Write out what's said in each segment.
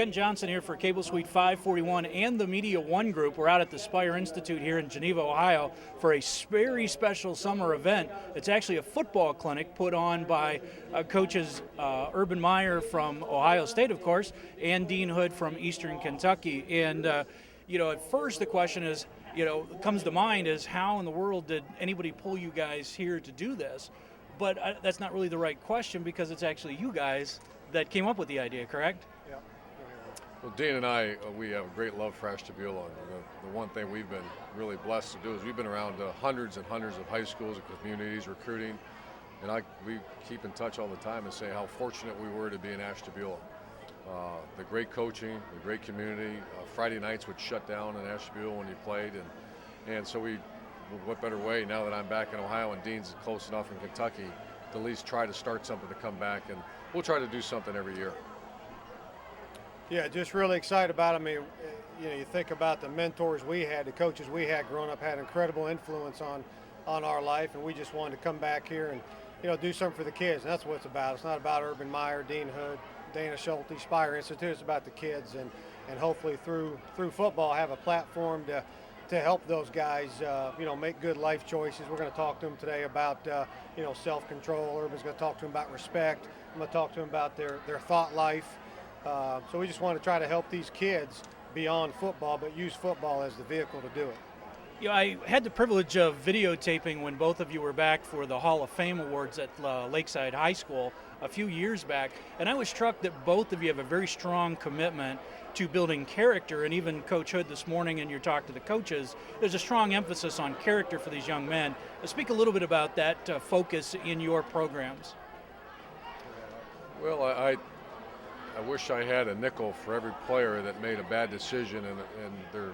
Kent Johnson here for Cable Suite 541 and the Media One Group. We're out at the Spire Institute here in Geneva, Ohio for a very special summer event. It's actually a football clinic put on by coaches Urban Meyer from Ohio State, of course, and Dean Hood from Eastern Kentucky. And, at first the question is, comes to mind is how in the world did anybody pull you guys here to do this? But that's not really the right question because it's actually you guys that came up with the idea, correct? Yeah. Well, Dean and I, we have a great love for Ashtabula. The one thing we've been really blessed to do is we've been around hundreds and hundreds of high schools and communities recruiting, and we keep in touch all the time and say how fortunate we were to be in Ashtabula. The great coaching, the great community. Friday nights would shut down in Ashtabula when you played, and so what better way now that I'm back in Ohio and Dean's close enough in Kentucky to at least try to start something to come back, and we'll try to do something every year. Yeah, just really excited about it. I mean, you think about the mentors we had, the coaches we had growing up had incredible influence on our life, and we just wanted to come back here and do something for the kids. And that's what it's about. It's not about Urban Meyer, Dean Hood, Dana Schulte, Spire Institute. It's about the kids, and hopefully through football have a platform to help those guys, make good life choices. We're going to talk to them today about, self-control. Urban's going to talk to them about respect. I'm going to talk to them about their thought life. So we just want to try to help these kids beyond football, but use football as the vehicle to do it. I had the privilege of videotaping when both of you were back for the Hall of Fame Awards at Lakeside High School a few years back, and I was struck that both of you have a very strong commitment to building character, and even Coach Hood this morning in your talk to the coaches, there's a strong emphasis on character for these young men. Speak a little bit about that focus in your programs. Well, I wish I had a nickel for every player that made a bad decision, and they're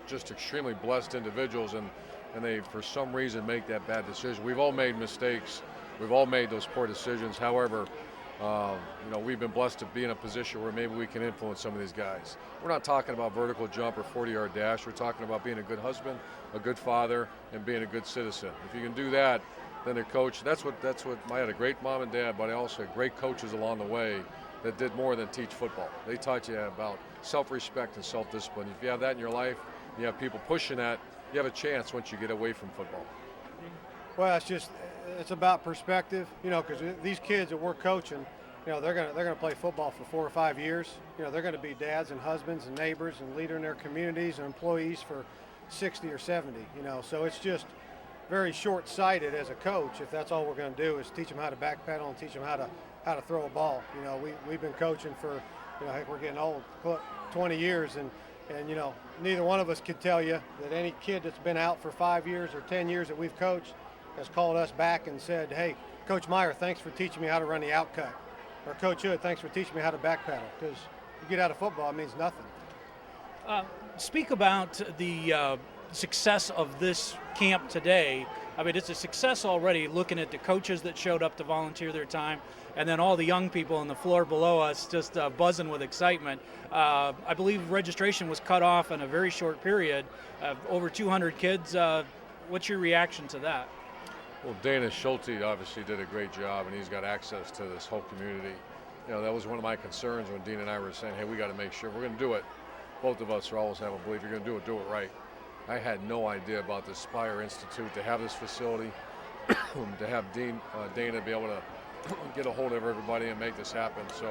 just extremely blessed individuals, and they for some reason make that bad decision. We've all made mistakes. We've all made those poor decisions. However, we've been blessed to be in a position where maybe we can influence some of these guys. We're not talking about vertical jump or 40-yard dash. We're talking about being a good husband, a good father, and being a good citizen. If you can do that, then a coach. That's what. I had a great mom and dad, but I also had great coaches along the way that did more than teach football. They taught you about self-respect and self-discipline. If you have that in your life, you have people pushing that, you have a chance once you get away from football. Well, it's about perspective, because these kids that we're coaching, they're gonna play football for 4 or 5 years. They're gonna be dads and husbands and neighbors and leader in their communities and employees for 60 or 70. So it's just very short-sighted as a coach if that's all we're going to do is teach them how to backpedal and teach them how to throw a ball. We've been coaching for, heck, we're getting old, 20 years, and neither one of us could tell you that any kid that's been out for 5 years or 10 years that we've coached has called us back and said, hey, Coach Meyer, thanks for teaching me how to run the out cut. Or Coach Hood, thanks for teaching me how to backpedal. Because you get out of football, it means nothing. Speak about the success of this camp today. I mean, it's a success already looking at the coaches that showed up to volunteer their time, and then all the young people on the floor below us just buzzing with excitement. I believe registration was cut off in a very short period, over 200 kids. What's your reaction to that? Well, Dana Schulte obviously did a great job, and he's got access to this whole community. That was one of my concerns when Dean and I were saying, hey, we got to make sure if we're going to do it. Both of us always have a belief you're going to do it right. I had no idea about the Spire Institute, to have this facility, to have Dana be able to get a hold of everybody and make this happen. So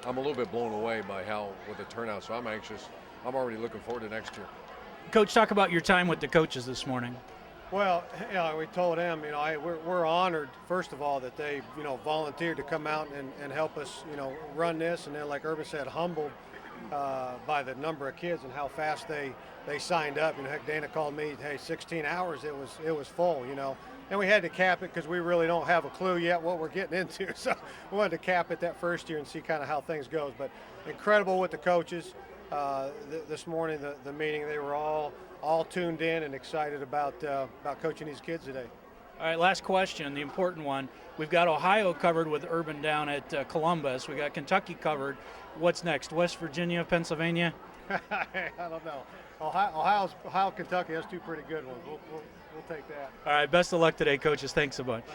I'm a little bit blown away by with the turnout. So I'm anxious. I'm already looking forward to next year. Coach, talk about your time with the coaches this morning. Well, we told them, we're honored, first of all, that they, volunteered to come out and help us, run this. And then, like Urban said, humbled by the number of kids and how fast they signed up. Heck, Dana called me, hey, 16 hours, it was full, And we had to cap it because we really don't have a clue yet what we're getting into. So we wanted to cap it that first year and see kind of how things goes. But incredible with the coaches. This morning, the meeting, they were all tuned in and excited about coaching these kids today. All right, last question, the important one. We've got Ohio covered with Urban down at Columbus. We got Kentucky covered. What's next? West Virginia, Pennsylvania? I don't know. Ohio, Kentucky, that's two pretty good ones. We'll take that. All right, best of luck today, coaches. Thanks a bunch.